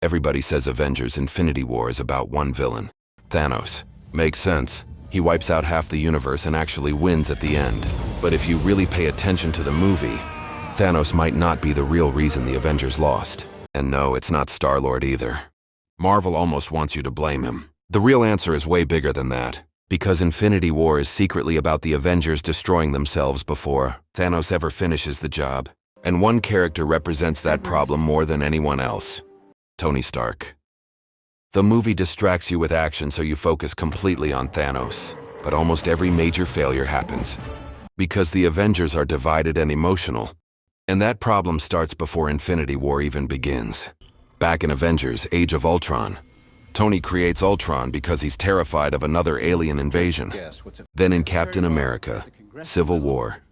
Everybody says Avengers Infinity War is about one villain, Thanos. Makes sense. He wipes out half the universe and actually wins at the end. But if you really pay attention to the movie, Thanos might not be the real reason the Avengers lost. And no, it's not Star-Lord either. Marvel almost wants you to blame him. The real answer is way bigger than that. Because Infinity War is secretly about the Avengers destroying themselves before Thanos ever finishes the job. And one character represents that problem more than anyone else. Tony Stark. The movie distracts you with action so you focus completely on Thanos. But almost every major failure happens because the Avengers are divided and emotional. And that problem starts before Infinity War even begins. Back in Avengers: Age of Ultron, Tony creates Ultron because he's terrified of another alien invasion. Then in Captain America: Civil War,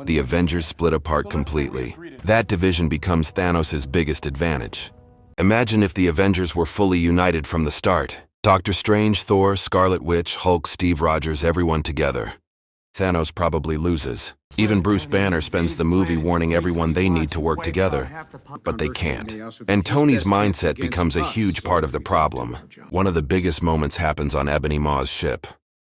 the Avengers split apart completely. That division becomes Thanos' biggest advantage. Imagine if the Avengers were fully united from the start. Doctor Strange, Thor, Scarlet Witch, Hulk, Steve Rogers, everyone together. Thanos probably loses. Even Bruce Banner spends the movie warning everyone they need to work together. But they can't. And Tony's mindset becomes a huge part of the problem. One of the biggest moments happens on Ebony Maw's ship.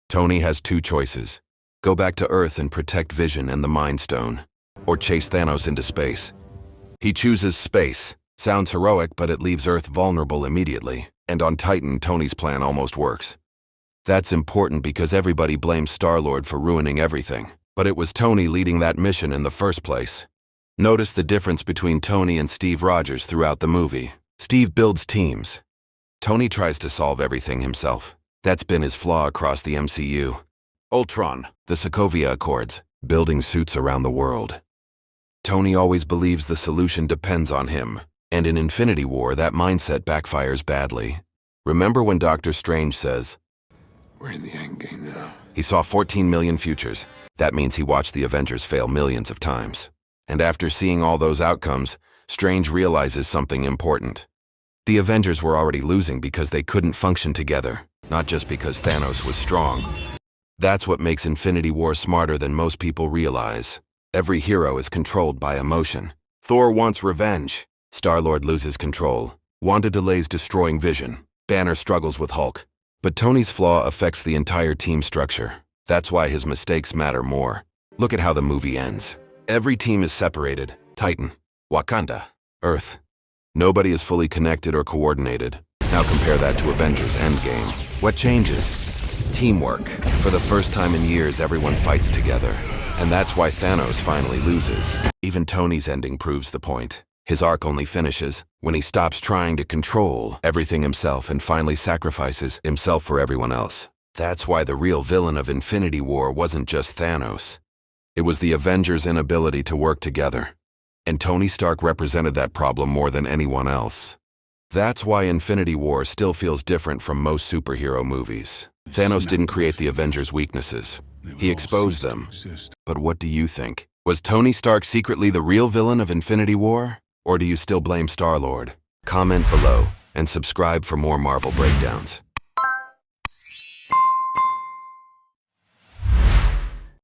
Tony has two choices: go back to Earth and protect Vision and the Mind Stone, or chase Thanos into space. He chooses space. Sounds heroic, but it leaves Earth vulnerable immediately. And on Titan, Tony's plan almost works. That's important because everybody blames Star-Lord for ruining everything. But it was Tony leading that mission in the first place. Notice the difference between Tony and Steve Rogers throughout the movie. Steve builds teams. Tony tries to solve everything himself. That's been his flaw across the MCU. Ultron, the Sokovia Accords, building suits around the world. Tony always believes the solution depends on him. And in Infinity War, that mindset backfires badly. Remember when Doctor Strange says, "We're in the endgame now." He saw 14 million futures. That means he watched the Avengers fail millions of times. And after seeing all those outcomes, Strange realizes something important. The Avengers were already losing because they couldn't function together, not just because Thanos was strong. That's what makes Infinity War smarter than most people realize. Every hero is controlled by emotion. Thor wants revenge. Star-Lord loses control. Wanda delays destroying Vision. Banner struggles with Hulk. But Tony's flaw affects the entire team structure. That's why his mistakes matter more. Look at how the movie ends. Every team is separated. Titan, Wakanda, Earth. Nobody is fully connected or coordinated. Now compare that to Avengers Endgame. What changes? Teamwork. For the first time in years, everyone fights together. And that's why Thanos finally loses. Even Tony's ending proves the point. His arc only finishes when he stops trying to control everything himself and finally sacrifices himself for everyone else. That's why the real villain of Infinity War wasn't just Thanos. It was the Avengers' inability to work together. And Tony Stark represented that problem more than anyone else. That's why Infinity War still feels different from most superhero movies. Thanos didn't create the Avengers' weaknesses. He exposed them. But what do you think? Was Tony Stark secretly the real villain of Infinity War? Or do you still blame Star-Lord? Comment below and subscribe for more Marvel breakdowns.